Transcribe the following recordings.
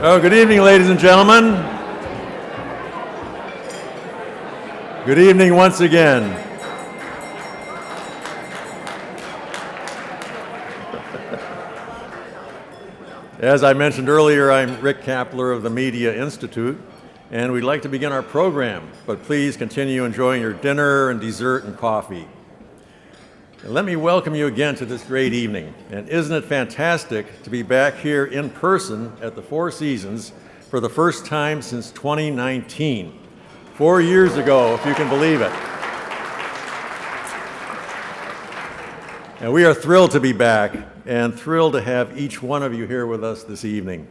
Oh, good evening, ladies and gentlemen. Good evening once again. As I mentioned earlier, I'm Rick Kaplar of the Media Institute, and we'd like to begin our program, but please continue enjoying your dinner and dessert and coffee. And let me welcome you again to this great evening. And isn't it fantastic to be back here in person at the Four Seasons for the first time since 2019, 4 years ago, if you can believe it. And we are thrilled to be back and thrilled to have each one of you here with us this evening.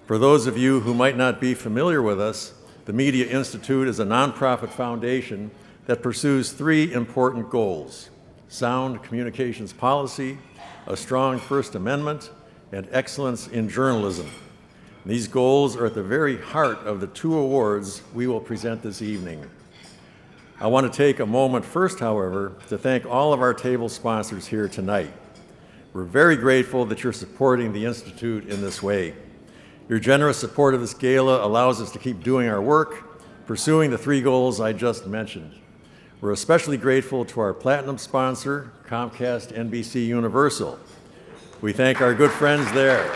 For those of you who might not be familiar with us, the Media Institute is a nonprofit foundation that pursues three important goals: sound communications policy, a strong First Amendment, and excellence in journalism. These goals are at the very heart of the two awards we will present this evening. I want to take a moment first, however, to thank all of our table sponsors here tonight. We're very grateful that you're supporting the Institute in this way. Your generous support of this gala allows us to keep doing our work, pursuing the three goals I just mentioned. We're especially grateful to our platinum sponsor, Comcast NBC Universal. We thank our good friends there.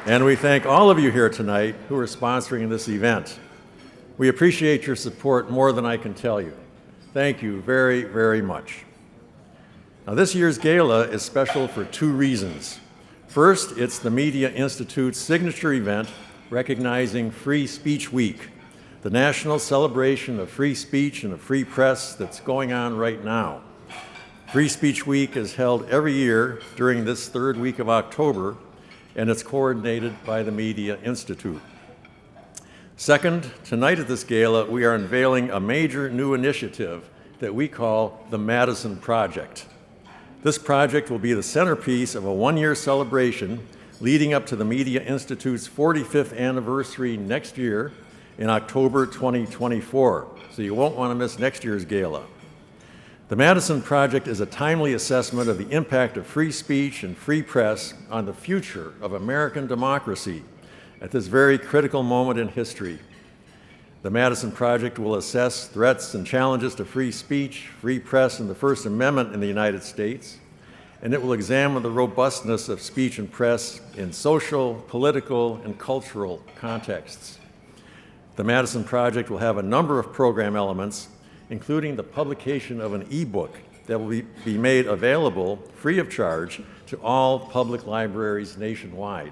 And we thank all of you here tonight who are sponsoring this event. We appreciate your support more than I can tell you. Thank you very, very much. Now, this year's gala is special for two reasons. First, it's the Media Institute's signature event recognizing Free Speech Week, the national celebration of free speech and a free press that's going on right now. Free Speech Week is held every year during this third week of October, and it's coordinated by the Media Institute. Second, tonight at this gala, we are unveiling a major new initiative that we call the Madison Project. This project will be the centerpiece of a one-year celebration leading up to the Media Institute's 45th anniversary next year, in October 2024, so you won't want to miss next year's gala. The Madison Project is a timely assessment of the impact of free speech and free press on the future of American democracy at this very critical moment in history. The Madison Project will assess threats and challenges to free speech, free press, and the First Amendment in the United States, and it will examine the robustness of speech and press in social, political, and cultural contexts. The Madison Project will have a number of program elements, including the publication of an e-book that will be made available free of charge to all public libraries nationwide.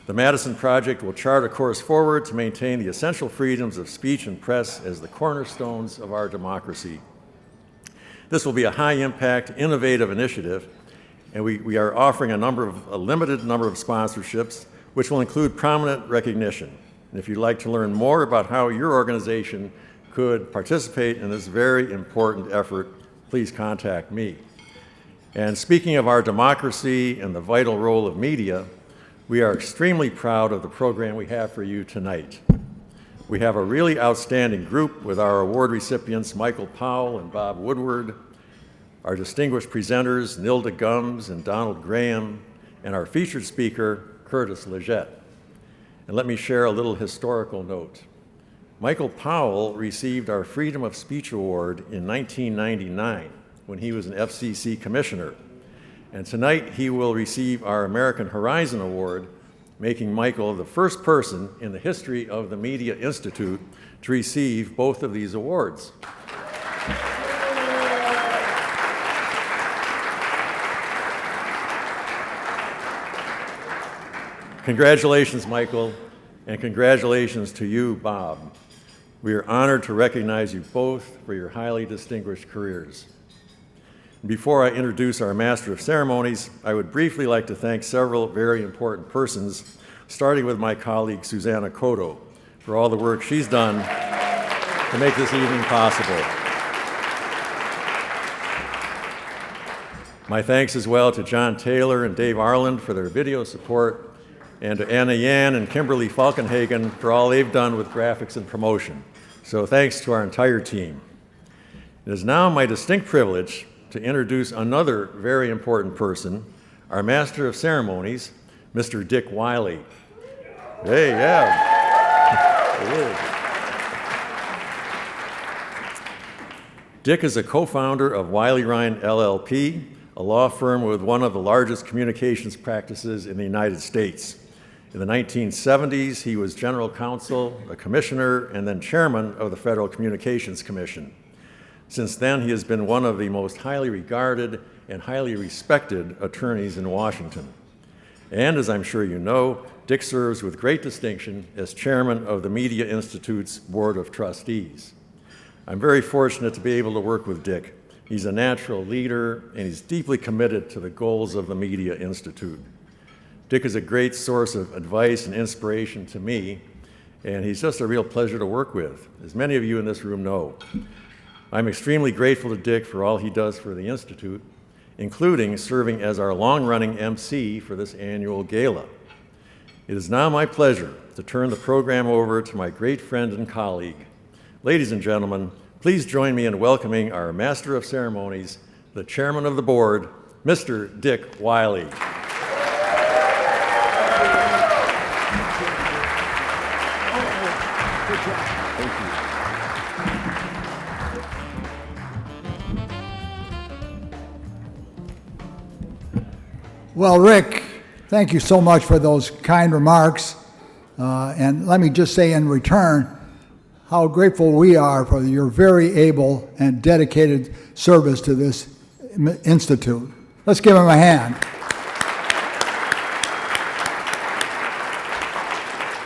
The Madison Project will chart a course forward to maintain the essential freedoms of speech and press as the cornerstones of our democracy. This will be a high-impact, innovative initiative, and we are offering a limited number of sponsorships, which will include prominent recognition. And if you'd like to learn more about how your organization could participate in this very important effort, please contact me. And speaking of our democracy and the vital role of media, we are extremely proud of the program we have for you tonight. We have a really outstanding group with our award recipients, Michael Powell and Bob Woodward, our distinguished presenters, Nilda Gumbs and Donald Graham, and our featured speaker, LeGeyt. And let me share a little historical note. Michael Powell received our Freedom of Speech Award in 1999 when he was an FCC commissioner. And tonight he will receive our American Horizon Award, making Michael the first person in the history of the Media Institute to receive both of these awards. Congratulations, Michael, and congratulations to you, Bob. We are honored to recognize you both for your highly distinguished careers. Before I introduce our Master of Ceremonies, I would briefly like to thank several very important persons, starting with my colleague, Susanna Coto, for all the work she's done to make this evening possible. My thanks as well to John Taylor and Dave Arland for their video support, and to Anna Yan and Kimberly Falkenhagen for all they've done with graphics and promotion. So thanks to our entire team. It is now my distinct privilege to introduce another very important person, our Master of Ceremonies, Mr. Dick Wiley. Hey, yeah. It is. Dick is a co-founder of Wiley Ryan LLP, a law firm with one of the largest communications practices in the United States. In the 1970s, he was general counsel, a commissioner, and then chairman of the Federal Communications Commission. Since then, he has been one of the most highly regarded and highly respected attorneys in Washington. And as I'm sure you know, Dick serves with great distinction as chairman of the Media Institute's Board of Trustees. I'm very fortunate to be able to work with Dick. He's a natural leader, and he's deeply committed to the goals of the Media Institute. Dick is a great source of advice and inspiration to me, and he's just a real pleasure to work with, as many of you in this room know. I'm extremely grateful to Dick for all he does for the Institute, including serving as our long-running MC for this annual gala. It is now my pleasure to turn the program over to my great friend and colleague. Ladies and gentlemen, please join me in welcoming our Master of Ceremonies, the Chairman of the Board, Mr. Dick Wiley. Well, Rick, thank you so much for those kind remarks. And let me just say in return how grateful we are for your very able and dedicated service to this institute. Let's give him a hand.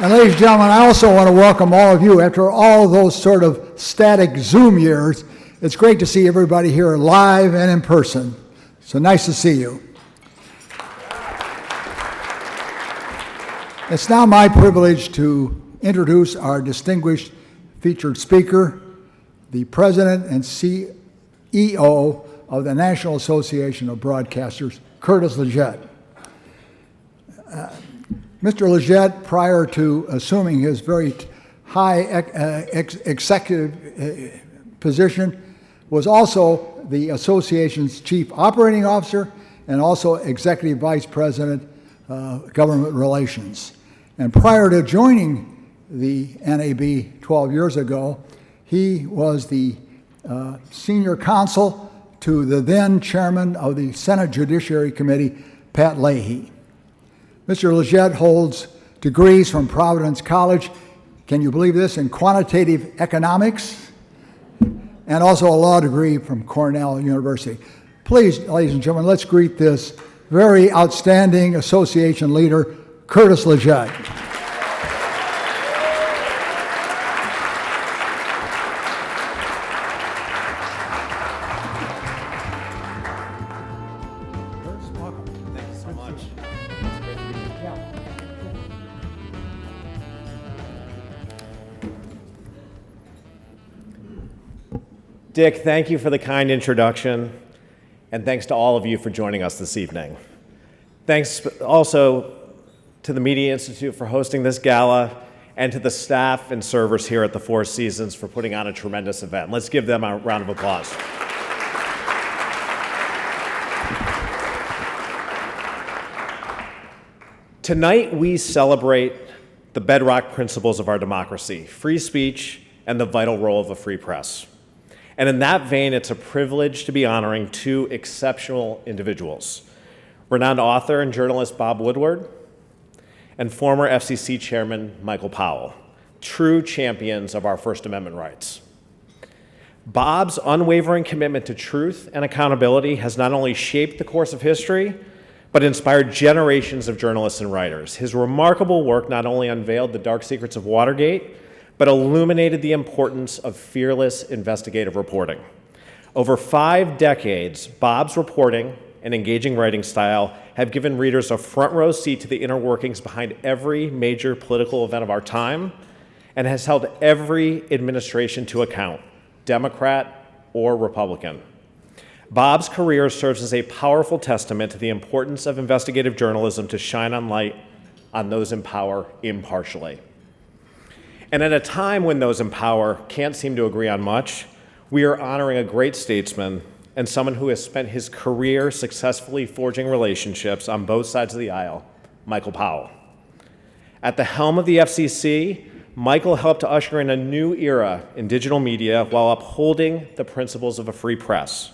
And ladies and gentlemen, I also want to welcome all of you. After all of those sort of static Zoom years, it's great to see everybody here live and in person. So nice to see you. It's now my privilege to introduce our distinguished featured speaker, the President and CEO of the National Association of Broadcasters, Curtis LeGeyt. Mr. LeGeyt, prior to assuming his very high executive position, was also the association's chief operating officer and also executive vice president, government relations. And prior to joining the NAB 12 years ago, he was the senior counsel to the then chairman of the Senate Judiciary Committee, Pat Leahy. Mr. LeGeyt holds degrees from Providence College, can you believe this, in quantitative economics, and also a law degree from Cornell University. Please, ladies and gentlemen, let's greet this very outstanding association leader, Curtis LeGeyt. Dick, thank you for the kind introduction, and thanks to all of you for joining us this evening. Thanks also to the Media Institute for hosting this gala, and to the staff and servers here at the Four Seasons for putting on a tremendous event. Let's give them a round of applause. Tonight, we celebrate the bedrock principles of our democracy, free speech and the vital role of a free press. And in that vein, it's a privilege to be honoring two exceptional individuals, renowned author and journalist Bob Woodward and former FCC Chairman Michael Powell, true champions of our First Amendment rights. Bob's unwavering commitment to truth and accountability has not only shaped the course of history, but inspired generations of journalists and writers. His remarkable work not only unveiled the dark secrets of Watergate, but illuminated the importance of fearless investigative reporting. Over 5 decades, Bob's reporting and engaging writing style have given readers a front row seat to the inner workings behind every major political event of our time, and has held every administration to account, Democrat or Republican. Bob's career serves as a powerful testament to the importance of investigative journalism to shine on light on those in power impartially. And at a time when those in power can't seem to agree on much, we are honoring a great statesman and someone who has spent his career successfully forging relationships on both sides of the aisle, Michael Powell. At the helm of the FCC, Michael helped to usher in a new era in digital media while upholding the principles of a free press.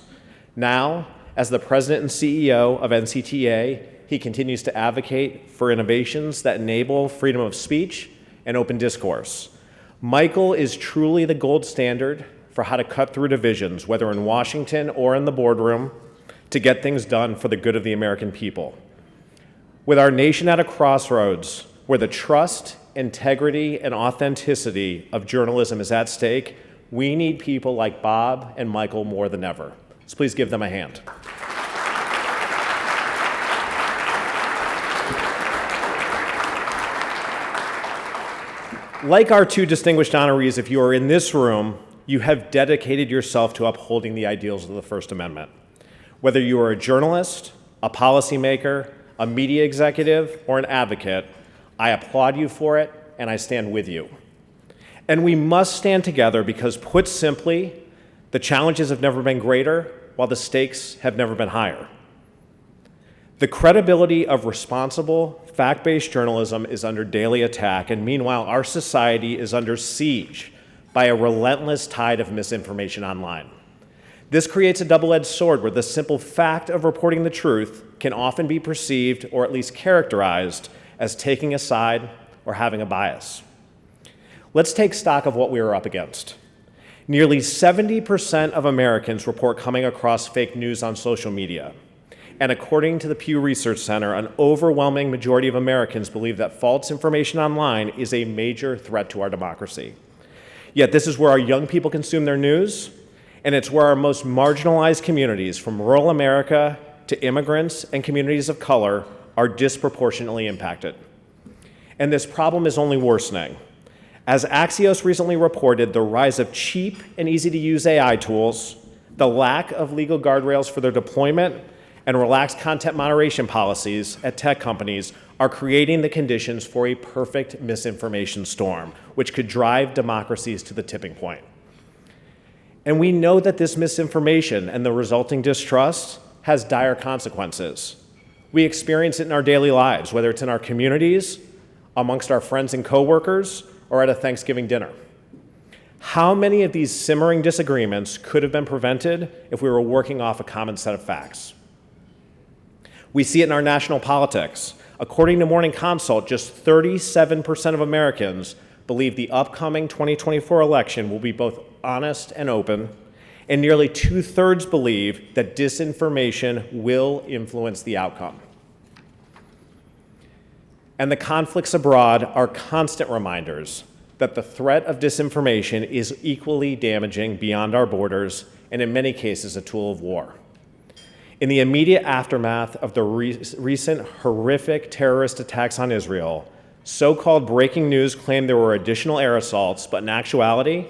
Now, as the president and CEO of NCTA, he continues to advocate for innovations that enable freedom of speech and open discourse. Michael is truly the gold standard for how to cut through divisions, whether in Washington or in the boardroom, to get things done for the good of the American people. With our nation at a crossroads where the trust, integrity, and authenticity of journalism is at stake, we need people like Bob and Michael more than ever. So please give them a hand. Like our two distinguished honorees, if you are in this room, you have dedicated yourself to upholding the ideals of the First Amendment. Whether you are a journalist, a policymaker, a media executive, or an advocate, I applaud you for it, and I stand with you. And we must stand together because, put simply, the challenges have never been greater, while the stakes have never been higher. The credibility of responsible, fact-based journalism is under daily attack, and meanwhile, our society is under siege by a relentless tide of misinformation online. This creates a double-edged sword where the simple fact of reporting the truth can often be perceived, or at least characterized, as taking a side or having a bias. Let's take stock of what we are up against. Nearly 70% of Americans report coming across fake news on social media. And according to the Pew Research Center, an overwhelming majority of Americans believe that false information online is a major threat to our democracy. Yet this is where our young people consume their news, and it's where our most marginalized communities, from rural America to immigrants and communities of color, are disproportionately impacted. And this problem is only worsening. As Axios recently reported, the rise of cheap and easy-to-use AI tools, the lack of legal guardrails for their deployment, and relaxed content moderation policies at tech companies are creating the conditions for a perfect misinformation storm, which could drive democracies to the tipping point. And we know that this misinformation and the resulting distrust has dire consequences. We experience it in our daily lives, whether it's in our communities, amongst our friends and coworkers, or at a Thanksgiving dinner. How many of these simmering disagreements could have been prevented if we were working off a common set of facts? We see it in our national politics. According to Morning Consult, just 37% of Americans believe the upcoming 2024 election will be both honest and open, and nearly 2/3 believe that disinformation will influence the outcome. And the conflicts abroad are constant reminders that the threat of disinformation is equally damaging beyond our borders, and in many cases a tool of war. In the immediate aftermath of the recent horrific terrorist attacks on Israel, so-called breaking news claimed there were additional air assaults, but in actuality,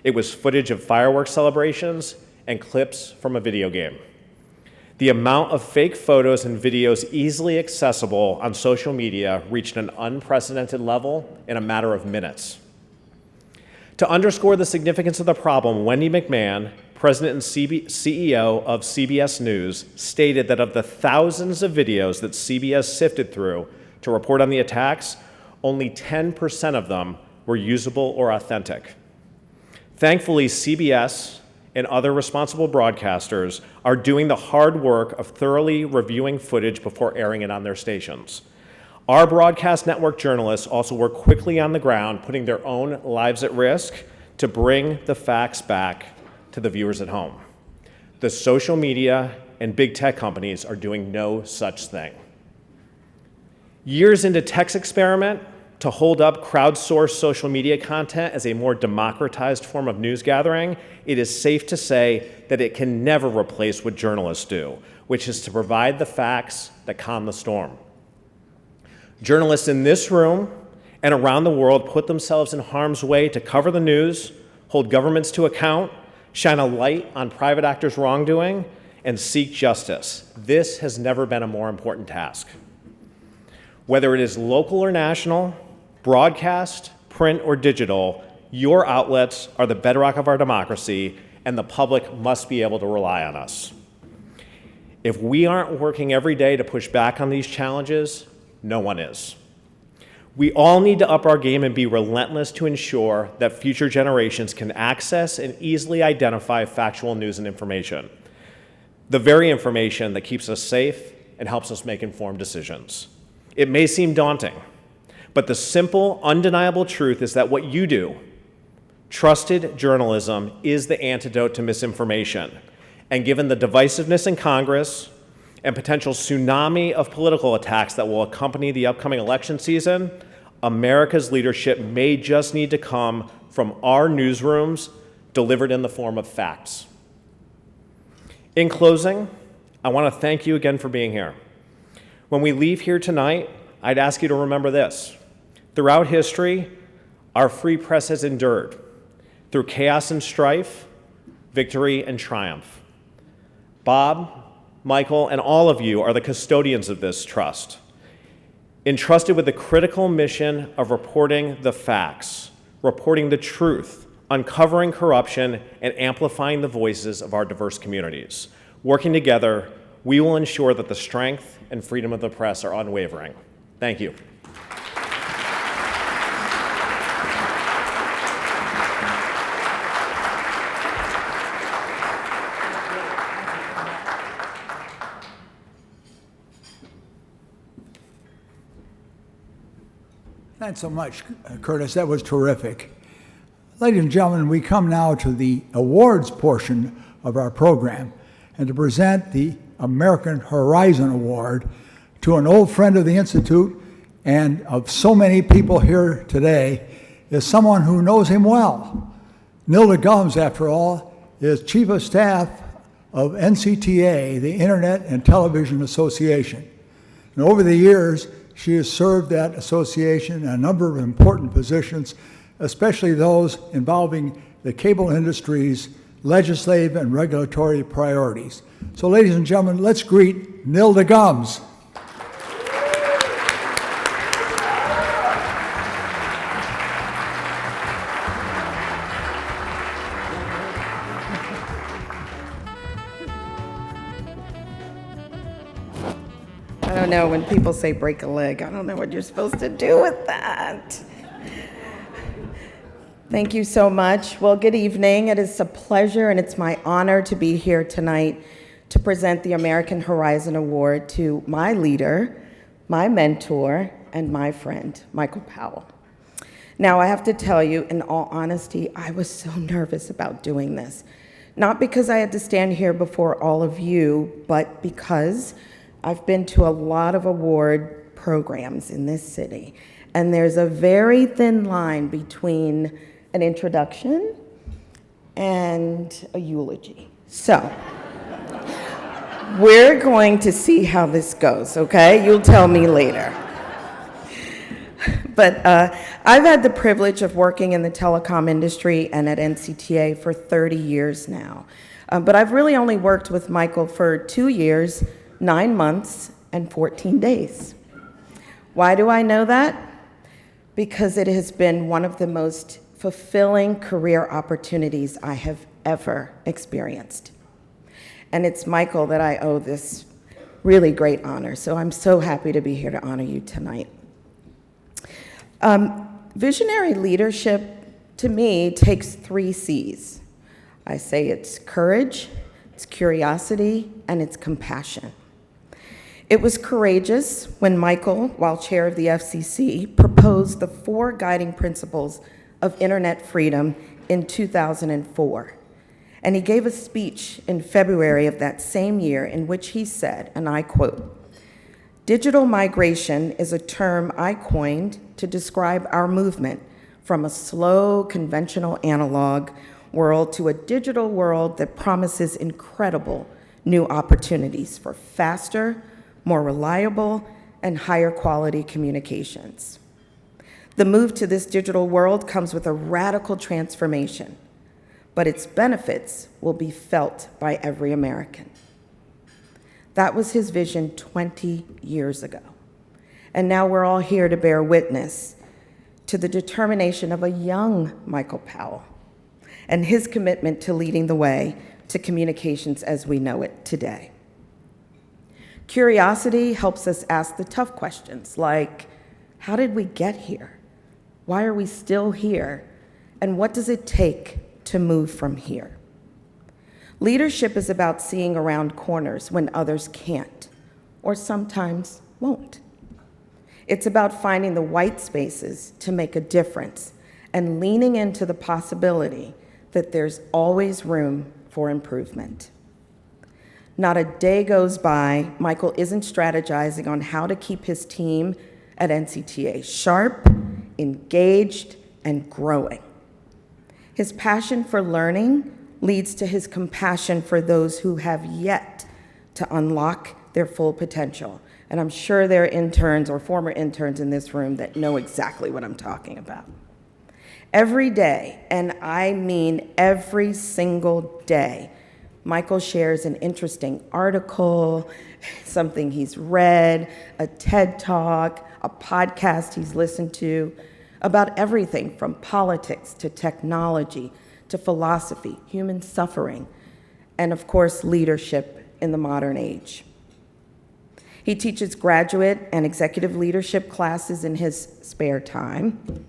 it was footage of fireworks celebrations and clips from a video game. The amount of fake photos and videos easily accessible on social media reached an unprecedented level in a matter of minutes. To underscore the significance of the problem, Wendy McMahon, President and CEO of CBS News, stated that of the thousands of videos that CBS sifted through to report on the attacks, only 10% of them were usable or authentic. Thankfully, CBS and other responsible broadcasters are doing the hard work of thoroughly reviewing footage before airing it on their stations. Our broadcast network journalists also work quickly on the ground, putting their own lives at risk to bring the facts back to the viewers at home. The social media and big tech companies are doing no such thing. Years into tech's experiment to hold up crowdsourced social media content as a more democratized form of news gathering, it is safe to say that it can never replace what journalists do, which is to provide the facts that calm the storm. Journalists in this room and around the world put themselves in harm's way to cover the news, hold governments to account, shine a light on private actors' wrongdoing, and seek justice. This has never been a more important task. Whether it is local or national, broadcast, print, or digital, your outlets are the bedrock of our democracy, and the public must be able to rely on us. If we aren't working every day to push back on these challenges, no one is. We all need to up our game and be relentless to ensure that future generations can access and easily identify factual news and information, the very information that keeps us safe and helps us make informed decisions. It may seem daunting, but the simple, undeniable truth is that what you do, trusted journalism, is the antidote to misinformation. And given the divisiveness in Congress and potential tsunami of political attacks that will accompany the upcoming election season, America's leadership may just need to come from our newsrooms, delivered in the form of facts. In closing, I want to thank you again for being here. When we leave here tonight, I'd ask you to remember this. Throughout history, our free press has endured through chaos and strife, victory and triumph. Bob, Michael, and all of you are the custodians of this trust, entrusted with the critical mission of reporting the facts, reporting the truth, uncovering corruption, and amplifying the voices of our diverse communities. Working together, we will ensure that the strength and freedom of the press are unwavering. Thank you. Thanks so much, Curtis. That was terrific. Ladies and gentlemen, we come now to the awards portion of our program, and to present the American Horizon Award to an old friend of the Institute and of so many people here today is someone who knows him well. Nilda Gumbs, after all, is Chief of Staff of NCTA, the Internet and Television Association. And over the years, she has served that association in a number of important positions, especially those involving the cable industry's legislative and regulatory priorities. So, ladies and gentlemen, let's greet Nilda Gumbs. I don't know, when people say break a leg, I don't know what you're supposed to do with that. Thank you so much. Well, good evening. It is a pleasure and it's my honor to be here tonight to present the American Horizon Award to my leader, my mentor, and my friend, Michael Powell. Now, I have to tell you, in all honesty, I was so nervous about doing this. Not because I had to stand here before all of you, but because I've been to a lot of award programs in this city, and there's a very thin line between an introduction and a eulogy. So, we're going to see how this goes, okay? You'll tell me later. But I've had the privilege of working in the telecom industry and at NCTA for 30 years now. But I've really only worked with Michael for 2 years, 9 months, and 14 days. Why do I know that? Because it has been one of the most fulfilling career opportunities I have ever experienced. And it's Michael that I owe this really great honor, so I'm so happy to be here to honor you tonight. Visionary leadership, to me, takes 3 C's. I say it's courage, it's curiosity, and it's compassion. It was courageous when Michael, while chair of the FCC, proposed the 4 guiding principles of internet freedom in 2004. And he gave a speech in February of that same year in which he said, and I quote, "Digital migration is a term I coined to describe our movement from a slow, conventional analog world to a digital world that promises incredible new opportunities for faster, more reliable, and higher quality communications. The move to this digital world comes with a radical transformation, but its benefits will be felt by every American." That was his vision 20 years ago. And now we're all here to bear witness to the determination of a young Michael Powell and his commitment to leading the way to communications as we know it today. Curiosity helps us ask the tough questions like, how did we get here? Why are we still here? And what does it take to move from here? Leadership is about seeing around corners when others can't, or sometimes won't. It's about finding the white spaces to make a difference and leaning into the possibility that there's always room for improvement. Not a day goes by Michael isn't strategizing on how to keep his team at NCTA sharp, engaged, and growing. His passion for learning leads to his compassion for those who have yet to unlock their full potential. And I'm sure there are interns or former interns in this room that know exactly what I'm talking about. Every day, and I mean every single day, Michael shares an interesting article, something he's read, a TED Talk, a podcast he's listened to, about everything from politics to technology to philosophy, human suffering, and of course, leadership in the modern age. He teaches graduate and executive leadership classes in his spare time,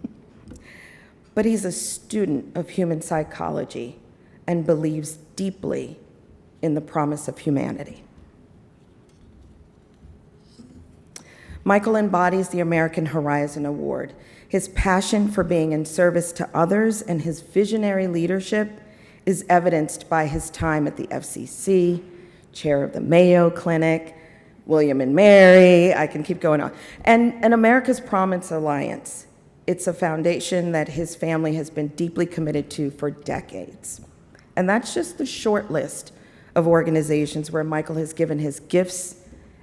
but he's a student of human psychology and believes deeply in the promise of humanity. Michael embodies the American Horizon Award. His passion for being in service to others and his visionary leadership is evidenced by his time at the FCC, chair of the Mayo Clinic, William and Mary, I can keep going on, and America's Promise Alliance. It's a foundation that his family has been deeply committed to for decades. And that's just the short list of organizations where Michael has given his gifts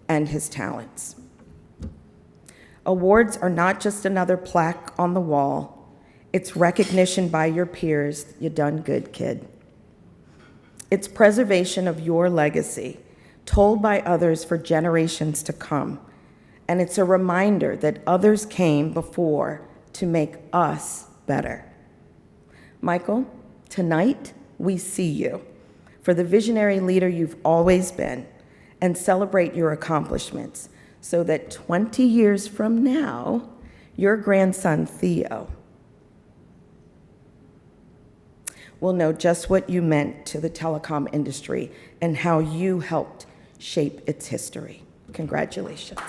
and his talents. Awards are not just another plaque on the wall. It's recognition by your peers, you done good, kid. It's preservation of your legacy, told by others for generations to come. And it's a reminder that others came before to make us better. Michael, tonight we see you for the visionary leader you've always been and celebrate your accomplishments so that 20 years from now, your grandson, Theo, will know just what you meant to the telecom industry and how you helped shape its history. Congratulations.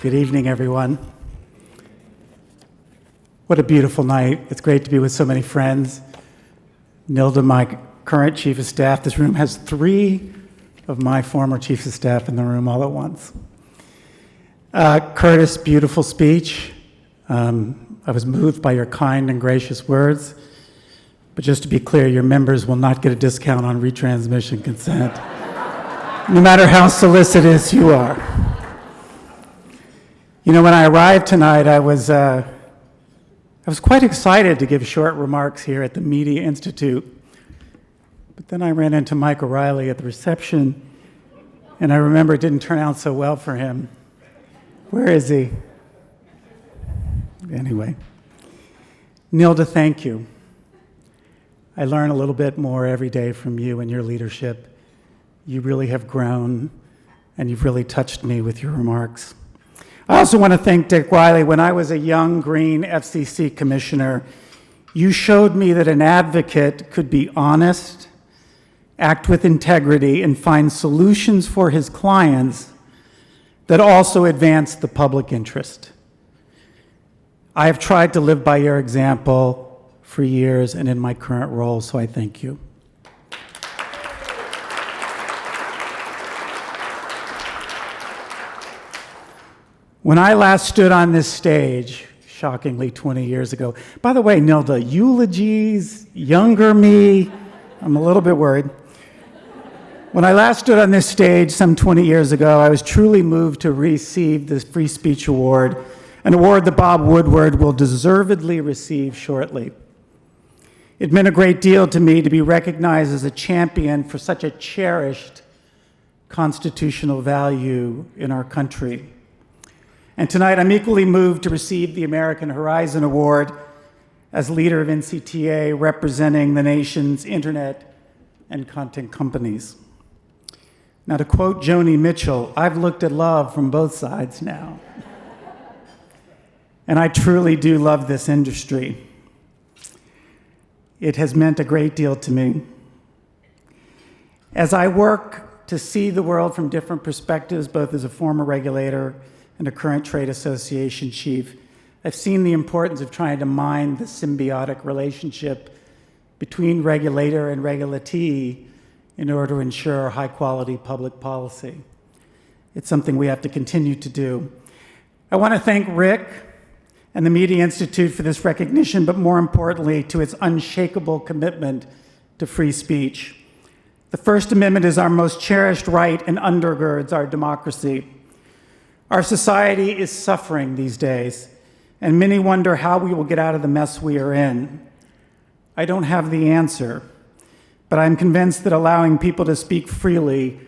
Good evening, everyone. What a beautiful night. It's great to be with so many friends. Nilda, my current chief of staff. This room has 3 of my former chiefs of staff in the room all at once. Curtis, beautiful speech. I was moved by your kind and gracious words. But just to be clear, your members will not get a discount on retransmission consent, no matter how solicitous you are. You know, when I arrived tonight, I was quite excited to give short remarks here at the Media Institute. But then I ran into Mike O'Reilly at the reception, and I remember it didn't turn out so well for him. Where is he? Anyway. Nilda, thank you. I learn a little bit more every day from you and your leadership. You really have grown, and you've really touched me with your remarks. I also want to thank Dick Wiley. When I was a young green FCC commissioner, you showed me that an advocate could be honest, act with integrity, and find solutions for his clients that also advance the public interest. I have tried to live by your example for years and in my current role, so I thank you. When I last stood on this stage, shockingly 20 years ago, by the way, Nilda, eulogies, younger me, I'm a little bit worried. When I last stood on this stage some 20 years ago, I was truly moved to receive this Free Speech Award, an award that Bob Woodward will deservedly receive shortly. It meant a great deal to me to be recognized as a champion for such a cherished constitutional value in our country. And tonight I'm equally moved to receive the American Horizon Award as leader of NCTA representing the nation's internet and content companies. Now, to quote Joni Mitchell, I've looked at love from both sides now. And I truly do love this industry. It has meant a great deal to me. As I work to see the world from different perspectives, both as a former regulator and a current trade association chief, I've seen the importance of trying to mine the symbiotic relationship between regulator and regulatee in order to ensure high-quality public policy. It's something we have to continue to do. I want to thank Rick and the Media Institute for this recognition, but more importantly, to its unshakable commitment to free speech. The First Amendment is our most cherished right and undergirds our democracy. Our society is suffering these days, and many wonder how we will get out of the mess we are in. I don't have the answer, but I'm convinced that allowing people to speak freely,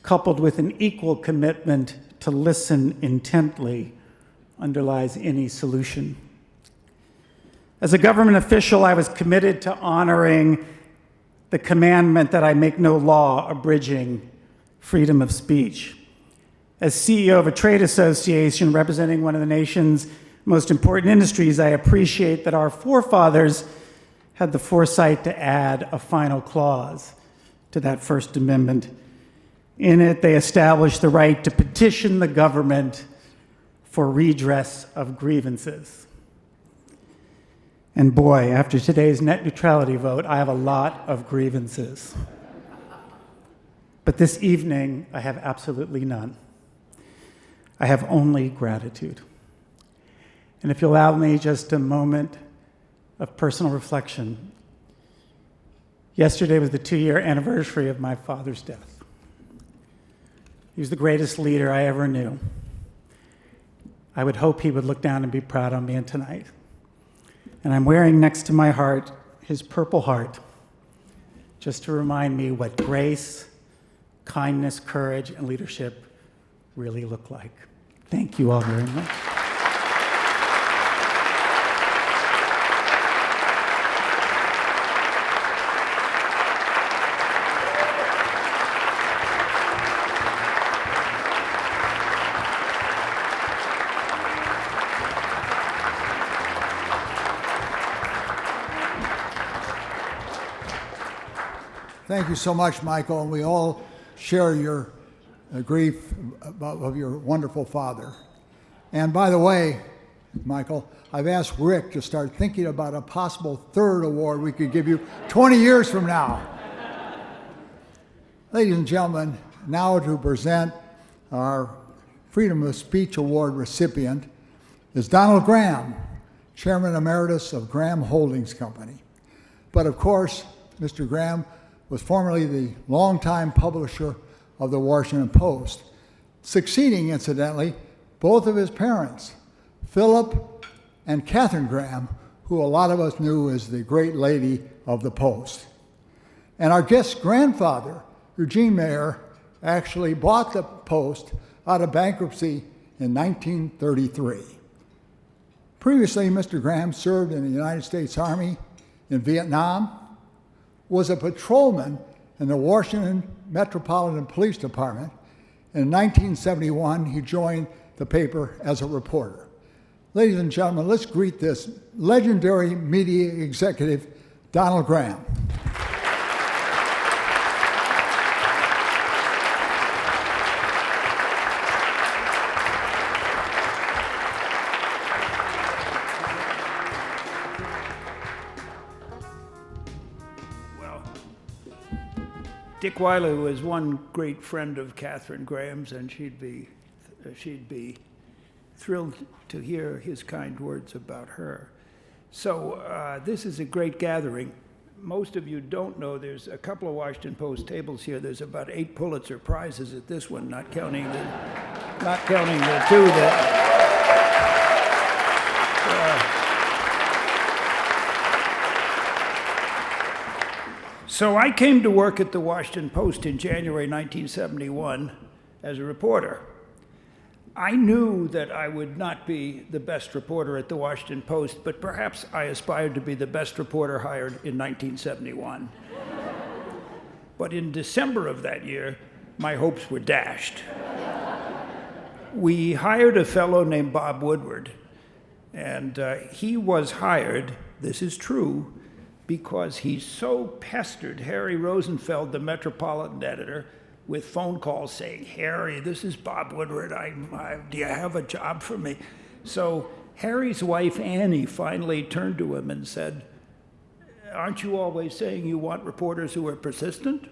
coupled with an equal commitment to listen intently, underlies any solution. As a government official, I was committed to honoring the commandment that I make no law abridging freedom of speech. As CEO of a trade association representing one of the nation's most important industries, I appreciate that our forefathers had the foresight to add a final clause to that First Amendment. In it, they established the right to petition the government for redress of grievances. And boy, after today's net neutrality vote, I have a lot of grievances. But this evening, I have absolutely none. I have only gratitude. And if you allow me just a moment of personal reflection, yesterday was the 2-year anniversary of my father's death. He was the greatest leader I ever knew. I would hope he would look down and be proud of me tonight. And I'm wearing next to my heart his Purple Heart, just to remind me what grace, kindness, courage, and leadership really look like. Thank you all very much. Thank you so much, Michael, and we all share your grief of your wonderful father. And by the way, Michael, I've asked Rick to start thinking about a possible third award we could give you 20 years from now. Ladies and gentlemen, now to present our Freedom of Speech Award recipient is Donald Graham, Chairman Emeritus of Graham Holdings Company. But of course, Mr. Graham was formerly the longtime publisher of the Washington Post, succeeding, incidentally, both of his parents, Philip and Catherine Graham, who a lot of us knew as the great lady of the Post. And our guest's grandfather, Eugene Mayer, actually bought the Post out of bankruptcy in 1933. Previously, Mr. Graham served in the United States Army in Vietnam, was a patrolman in the Washington Metropolitan Police Department. In 1971, he joined the paper as a reporter. Ladies and gentlemen, let's greet this legendary media executive, Donald Graham. Dick Wiley was one great friend of Catherine Graham's, and she'd be thrilled to hear his kind words about her. So this is a great gathering. Most of you don't know there's a couple of Washington Post tables here. There's about 8 Pulitzer Prizes at this one, not counting the 2 that. So I came to work at the Washington Post in January 1971 as a reporter. I knew that I would not be the best reporter at the Washington Post, but perhaps I aspired to be the best reporter hired in 1971. But in December of that year, my hopes were dashed. We hired a fellow named Bob Woodward, and he was hired, this is true, because he so pestered Harry Rosenfeld, the Metropolitan editor, with phone calls saying, "Harry, this is Bob Woodward. Do you have a job for me?" So Harry's wife, Annie, finally turned to him and said, "Aren't you always saying you want reporters who are persistent?"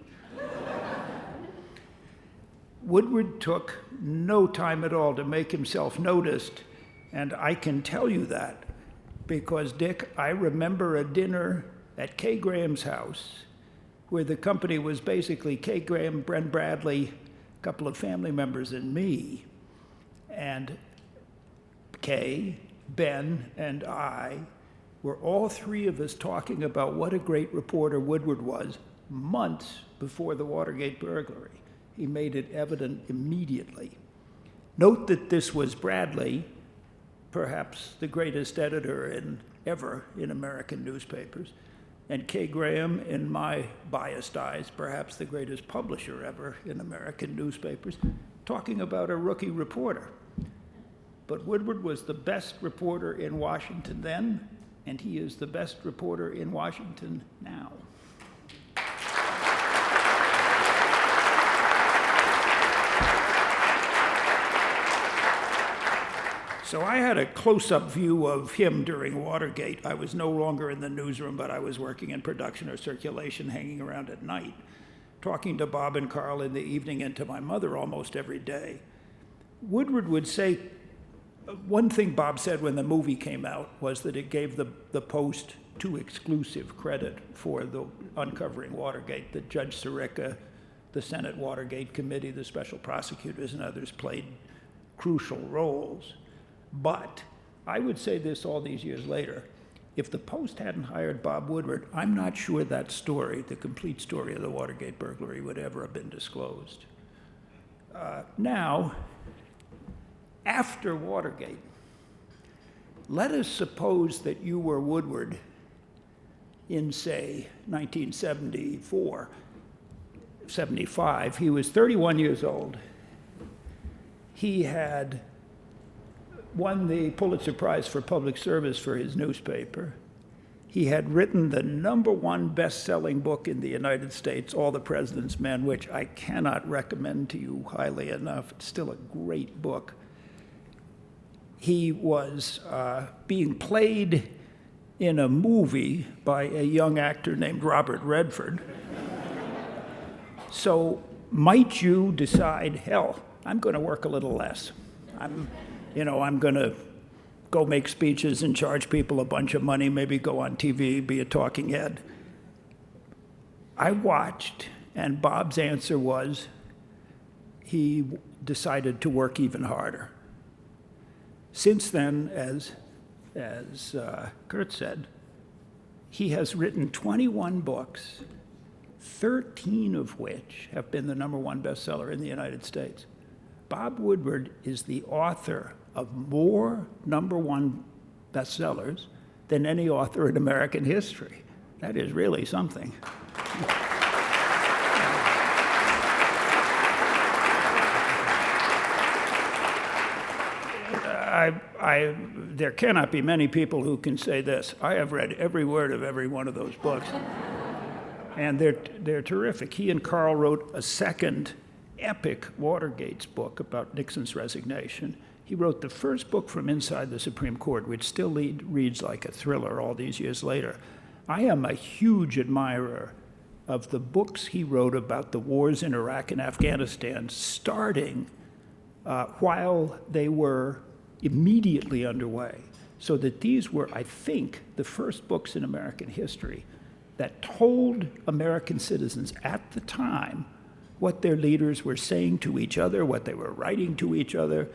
Woodward took no time at all to make himself noticed, and I can tell you that because, Dick, I remember a dinner at Kay Graham's house where the company was basically Kay Graham, Brent Bradley, a couple of family members, and me. And Kay, Ben, and I were all 3 of us talking about what a great reporter Woodward was months before the Watergate burglary. He made it evident immediately. Note that this was Bradley, perhaps the greatest editor ever in American newspapers, and Kay Graham, in my biased eyes, perhaps the greatest publisher ever in American newspapers, talking about a rookie reporter. But Woodward was the best reporter in Washington then, and he is the best reporter in Washington now. So I had a close-up view of him during Watergate. I was no longer in the newsroom, but I was working in production or circulation, hanging around at night, talking to Bob and Carl in the evening and to my mother almost every day. Woodward would say, one thing Bob said when the movie came out was that it gave the Post too exclusive credit for the uncovering Watergate, that Judge Sirica, the Senate Watergate Committee, the special prosecutors, and others played crucial roles. But I would say this all these years later, if the Post hadn't hired Bob Woodward, I'm not sure that story, the complete story of the Watergate burglary, would ever have been disclosed. Now, after Watergate, let us suppose that you were Woodward in, say, 1974, 75. He was 31 years old. He had won the Pulitzer Prize for Public Service for his newspaper. He had written the #1 best-selling book in the United States, All the President's Men, which I cannot recommend to you highly enough. It's still a great book. He was being played in a movie by a young actor named Robert Redford. So might you decide, hell, I'm going to work a little less. I'm going to go make speeches and charge people a bunch of money, maybe go on TV, be a talking head. I watched, and Bob's answer was he decided to work even harder. Since then, as Kurt said, he has written 21 books, 13 of which have been the #1 bestseller in the United States. Bob Woodward is the author of more #1 bestsellers than any author in American history. That is really something. There cannot be many people who can say this. I have read every word of every one of those books, and they're terrific. He and Carl wrote a second epic Watergate's book about Nixon's resignation. He wrote the first book from inside the Supreme Court, which still reads like a thriller all these years later. I am a huge admirer of the books he wrote about the wars in Iraq and Afghanistan, starting while they were immediately underway. So that these were, I think, the first books in American history that told American citizens at the time what their leaders were saying to each other, what they were writing to each other,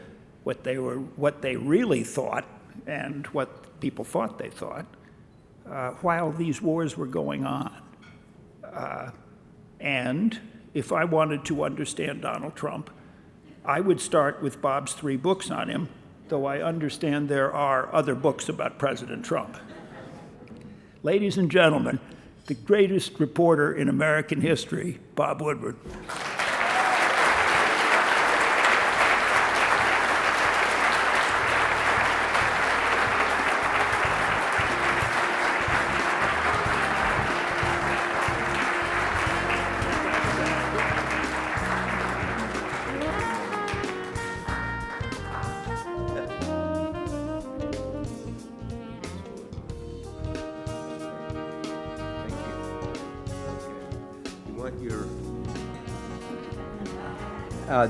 what they really thought, and what people thought they thought, while these wars were going on. And if I wanted to understand Donald Trump, I would start with Bob's 3 books on him, though I understand there are other books about President Trump. Ladies and gentlemen, the greatest reporter in American history, Bob Woodward.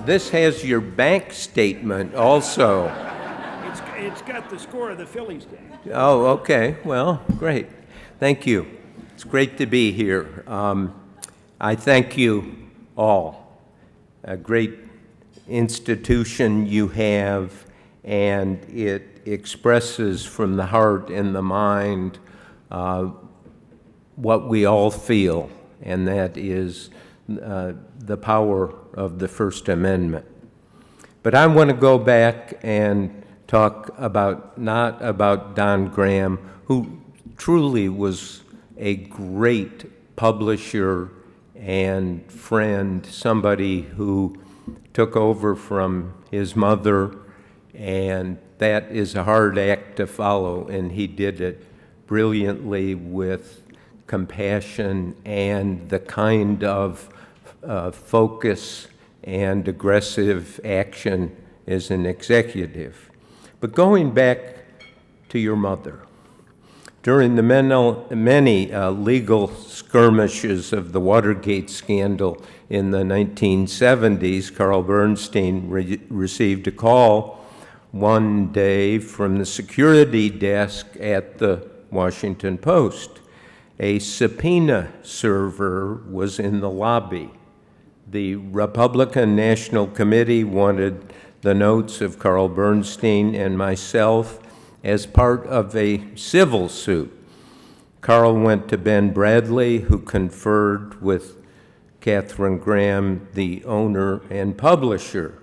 This has your bank statement also. It's got the score of the Phillies game. Oh, okay. Well, great. Thank you. It's great to be here. I thank you all. A great institution you have, and it expresses from the heart and the mind what we all feel, and that is the power of the First Amendment. But I want to go back and talk not about Don Graham, who truly was a great publisher and friend, somebody who took over from his mother, and that is a hard act to follow, and he did it brilliantly with compassion and the kind of focus and aggressive action as an executive. But going back to your mother, during the many legal skirmishes of the Watergate scandal in the 1970s, Carl Bernstein received a call one day from the security desk at the Washington Post. A subpoena server was in the lobby. The Republican National Committee wanted the notes of Carl Bernstein and myself as part of a civil suit. Carl went to Ben Bradley, who conferred with Katharine Graham, the owner and publisher.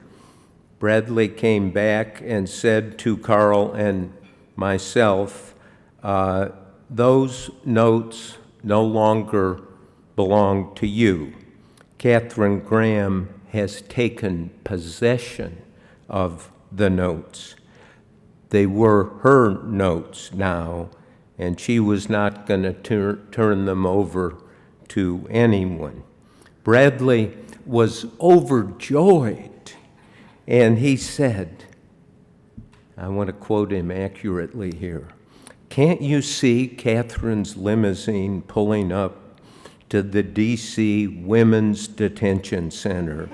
Bradley came back and said to Carl and myself, those notes no longer belong to you. Katharine Graham has taken possession of the notes. They were her notes now, and she was not going to turn them over to anyone. Bradley was overjoyed, and he said, I want to quote him accurately here, "Can't you see Katharine's limousine pulling up to the D.C. Women's Detention Center?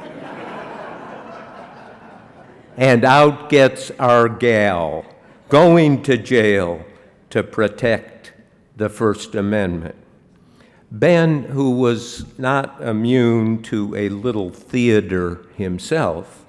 And out gets our gal, going to jail to protect the First Amendment." Ben, who was not immune to a little theater himself,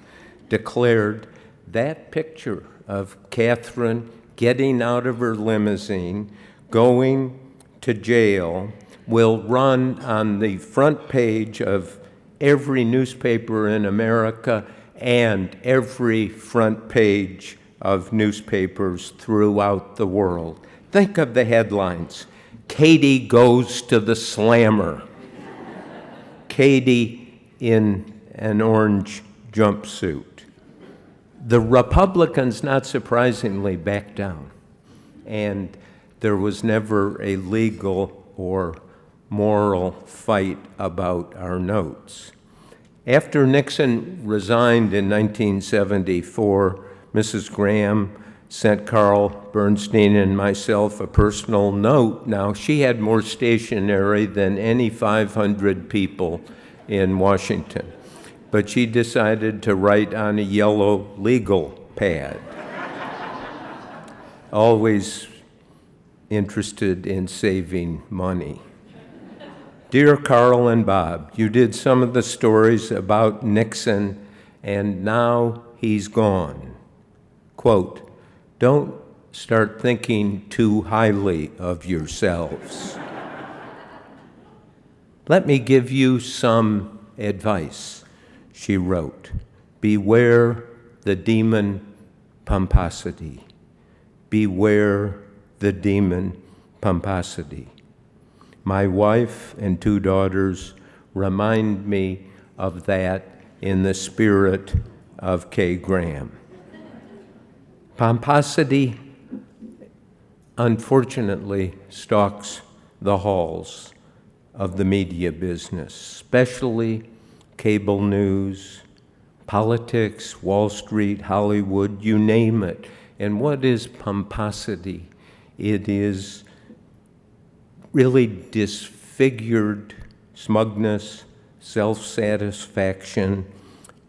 declared that picture of Katharine getting out of her limousine, going to jail, will run on the front page of every newspaper in America and every front page of newspapers throughout the world. Think of the headlines. Katie goes to the slammer. Katie in an orange jumpsuit. The Republicans, not surprisingly, backed down, and there was never a legal or moral fight about our notes. After Nixon resigned in 1974, Mrs. Graham sent Carl Bernstein and myself a personal note. Now, she had more stationery than any 500 people in Washington, but she decided to write on a yellow legal pad. always interested in saving money. Dear Carl and Bob, you did some of the stories about Nixon, and now he's gone. Quote, don't start thinking too highly of yourselves. Let me give you some advice, she wrote. Beware the demon pomposity. Beware the demon pomposity. My wife and 2 daughters remind me of that in the spirit of K. Graham. Pomposity, unfortunately, stalks the halls of the media business, especially cable news, politics, Wall Street, Hollywood, you name it. And what is pomposity? It is really disfigured smugness, self-satisfaction,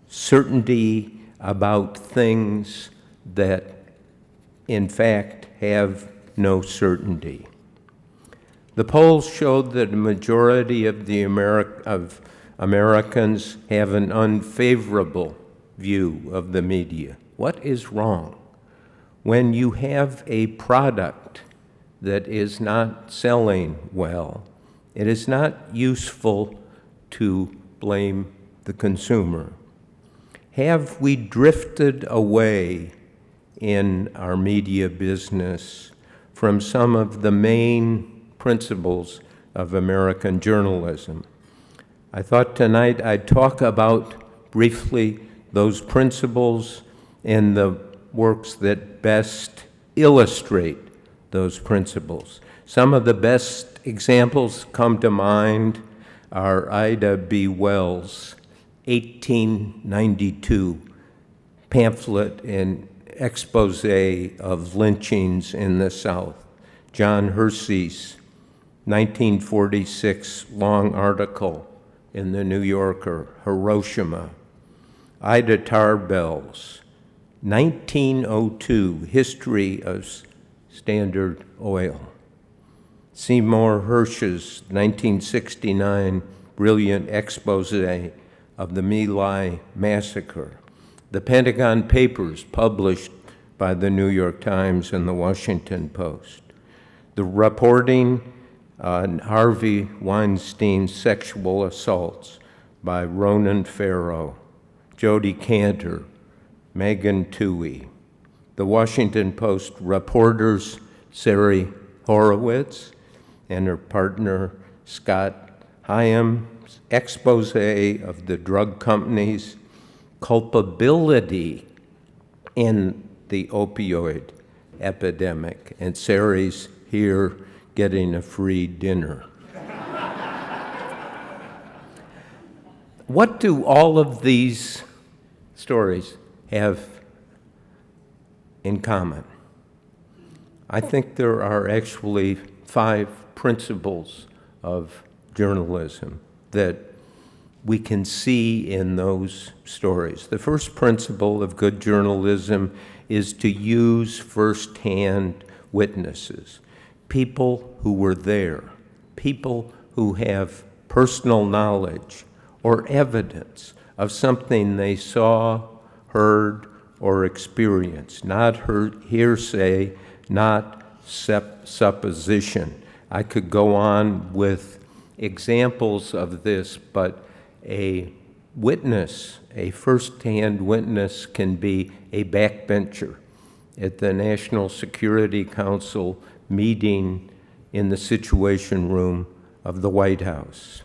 certainty about things that, in fact, have no certainty. The polls showed that a majority of the Americans have an unfavorable view of the media. What is wrong? When you have a product that is not selling well, it is not useful to blame the consumer. Have we drifted away in our media business from some of the main principles of American journalism? I thought tonight I'd talk about briefly those principles and the works that best illustrate those principles. Some of the best examples come to mind are Ida B. Wells' 1892 pamphlet and expose of lynchings in the South, John Hersey's 1946 long article in the New Yorker, Hiroshima, Ida Tarbell's 1902 History of Standard Oil, Seymour Hersh's 1969 brilliant expose of the My Lai massacre, the Pentagon Papers published by the New York Times and the Washington Post, the reporting on Harvey Weinstein's sexual assaults by Ronan Farrow, Jody Cantor, Megan Twohey, the Washington Post reporters Sari Horowitz and her partner Scott Hyam's expose of the drug companies' culpability in the opioid epidemic, and Sari's here getting a free dinner. What do all of these stories have in common? I think there are actually 5 principles of journalism that we can see in those stories. The first principle of good journalism is to use firsthand witnesses, people who were there, people who have personal knowledge or evidence of something they saw, heard, or experienced, not hearsay, not supposition. I could go on with examples of this, but a witness, a first-hand witness, can be a backbencher at the National Security Council meeting in the Situation Room of the White House.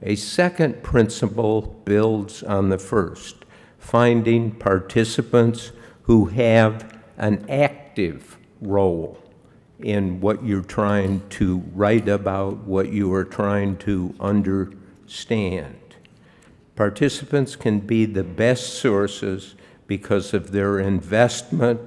A second principle builds on the first, finding participants who have an active role in what you're trying to write about, what you are trying to understand. Participants can be the best sources because of their investment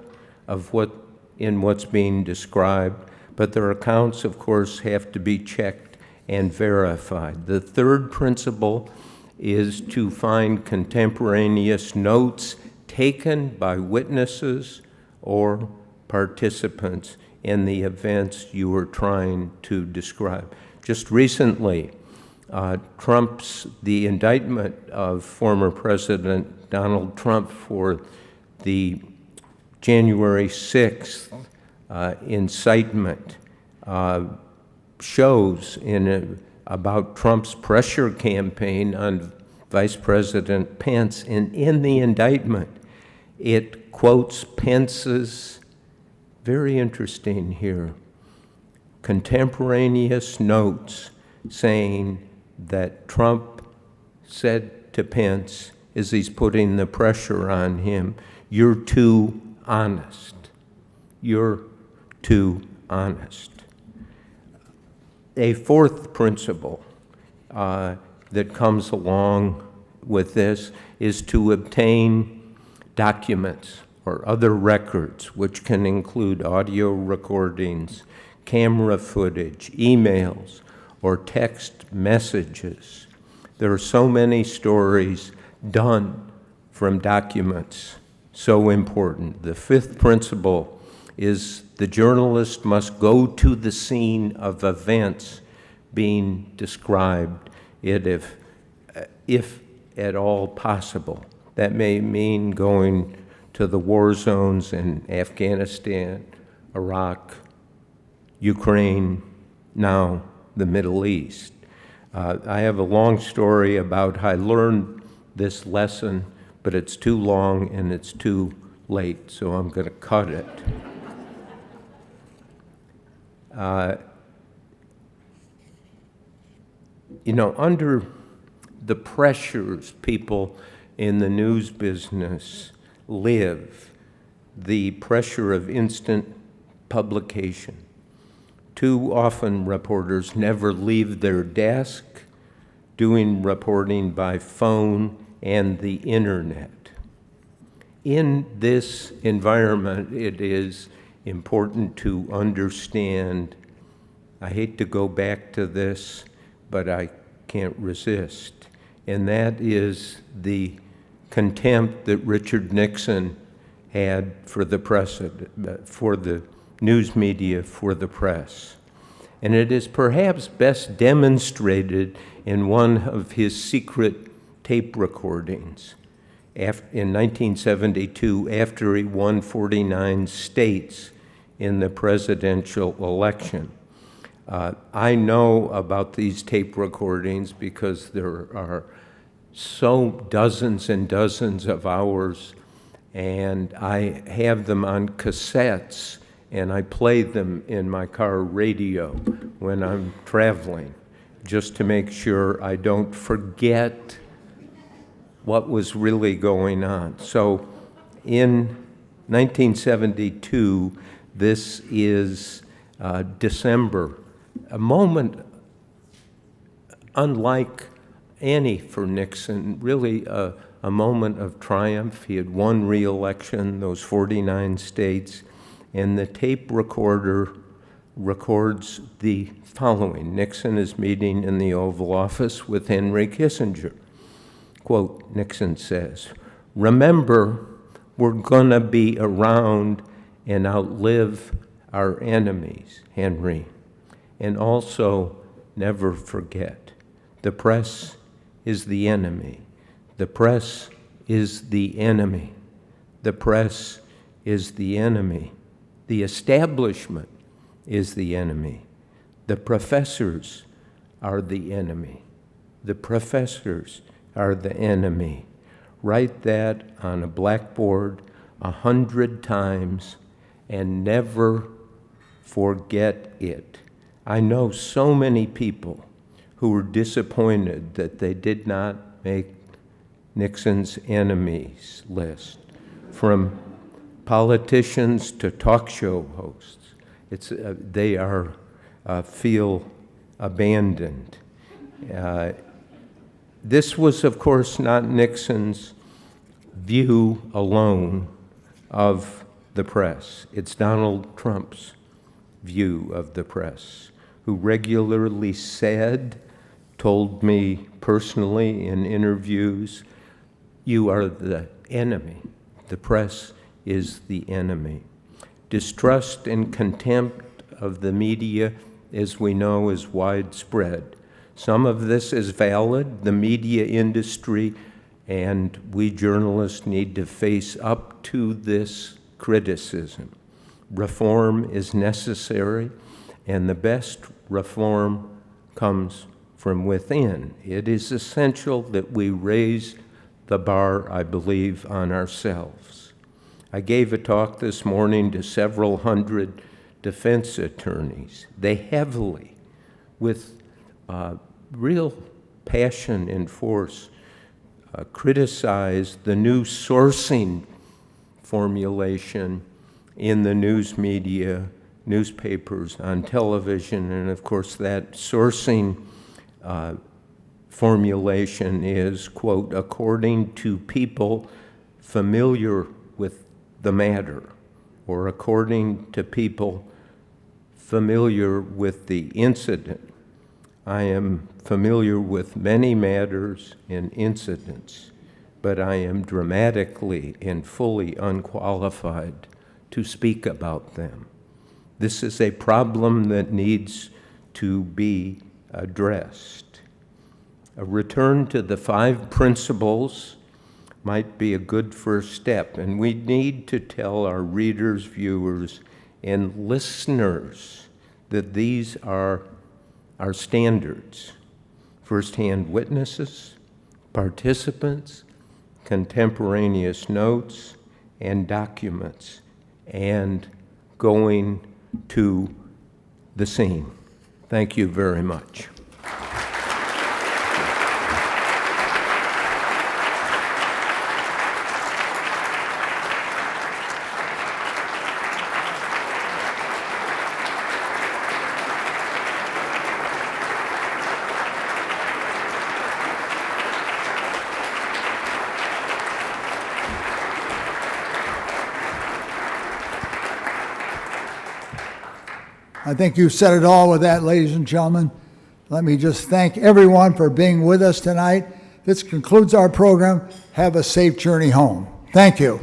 of what's being described, but their accounts, of course, have to be checked and verified. The third principle is to find contemporaneous notes taken by witnesses or participants in the events you were trying to describe. Just recently, the indictment of former President Donald Trump for the January 6th incitement shows about Trump's pressure campaign on Vice President Pence. And in the indictment, it quotes Pence's, very interesting here, contemporaneous notes saying that Trump said to Pence as he's putting the pressure on him, "You're too honest. You're too honest." A fourth principle that comes along with this is to obtain documents or other records, which can include audio recordings, camera footage, emails, or text messages. There are so many stories done from documents, so important. The fifth principle is the journalist must go to the scene of events being described, if at all possible. That may mean going to the war zones in Afghanistan, Iraq, Ukraine, now the Middle East. I have a long story about how I learned this lesson, but it's too long and it's too late, so I'm going to cut it. Under the pressures people in the news business live, the pressure of instant publication, too often reporters never leave their desk doing reporting by phone and the internet. In this environment, it is important to understand, I hate to go back to this, but I can't resist, and that is the contempt that Richard Nixon had for the press, for the news media, for the press. And it is perhaps best demonstrated in one of his secret tape recordings in 1972, after he won 49 states in the presidential election. I know about these tape recordings because there are so dozens and dozens of hours, and I have them on cassettes, and I play them in my car radio when I'm traveling, just to make sure I don't forget what was really going on. So in 1972, this is December, a moment unlike any for Nixon, really a moment of triumph. He had won re-election, those 49 states, and the tape recorder records the following. Nixon is meeting in the Oval Office with Henry Kissinger. Quote, Nixon says, "Remember, we're going to be around and outlive our enemies, Henry. And also, never forget, the press is the enemy. The press is the enemy. The press is the enemy. The establishment is the enemy. The professors are the enemy. The professors are the enemy." Write that on a blackboard 100 times and never forget it. I know so many people who were disappointed that they did not make Nixon's enemies list, from politicians to talk show hosts. They feel abandoned. This was, of course, not Nixon's view alone of the press. It's Donald Trump's view of the press, who regularly told me personally in interviews, "You are the enemy. The press is the enemy." Distrust and contempt of the media, as we know, is widespread. Some of this is valid. The media industry and we journalists need to face up to this criticism. Reform is necessary, and the best reform comes from within. It is essential that we raise the bar, I believe, on ourselves. I gave a talk this morning to several hundred defense attorneys. They heavily, with real passion and force, criticized the new sourcing formulation in the news media, newspapers, on television, and of course that sourcing formulation is, quote, according to people familiar with the matter, or according to people familiar with the incident. I am familiar with many matters and incidents, but I am dramatically and fully unqualified to speak about them. This is a problem that needs to be addressed. A return to the 5 principles might be a good first step, and we need to tell our readers, viewers, and listeners that these are our standards: first-hand witnesses, participants, contemporaneous notes, and documents, and going to the scene. Thank you very much. I think you said it all with that, ladies and gentlemen. Let me just thank everyone for being with us tonight. This concludes our program. Have a safe journey home. Thank you.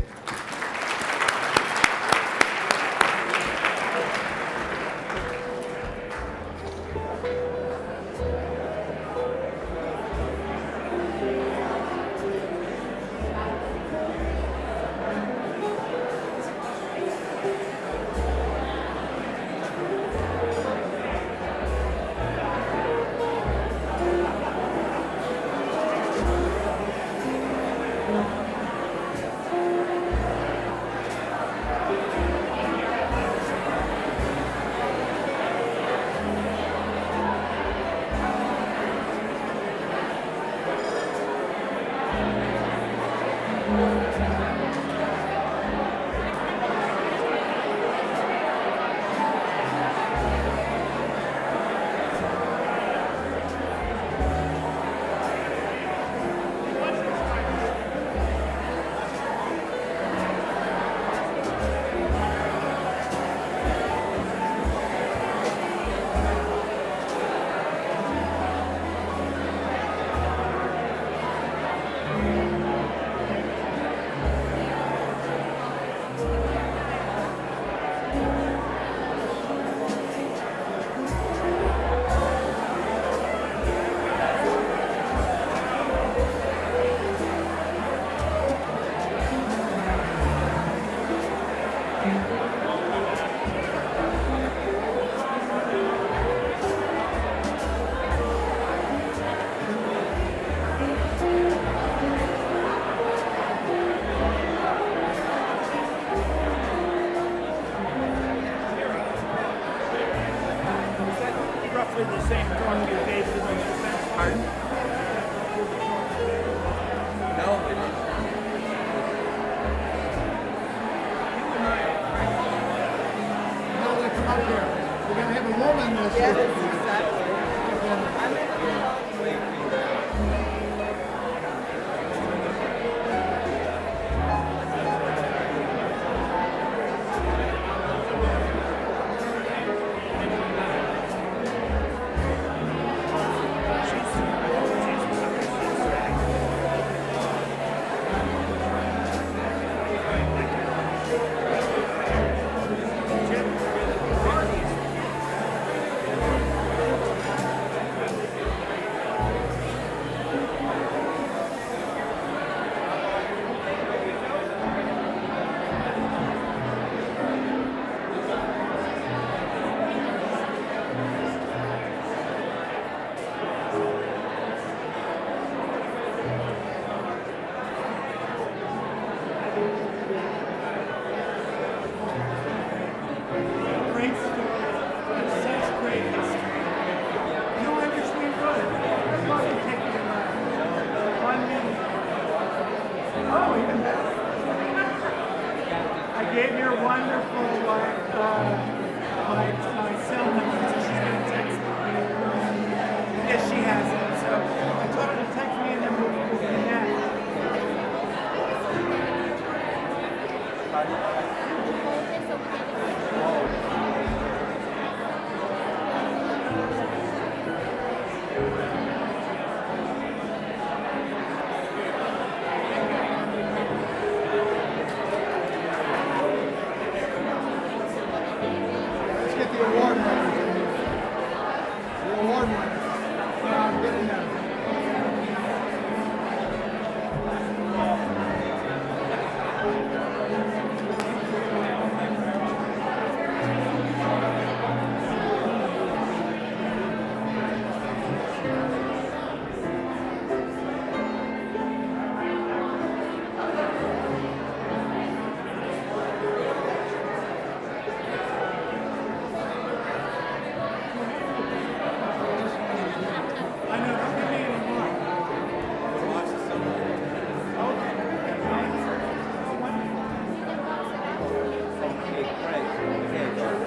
gave your wonderful wife my cell number, so she's going to text me. Yes, she has it. So I told her to text me and then we'll connect. Let's get the award winners in here. The award winners. Get in there. I know, don't give me any more. Okay, great. Okay,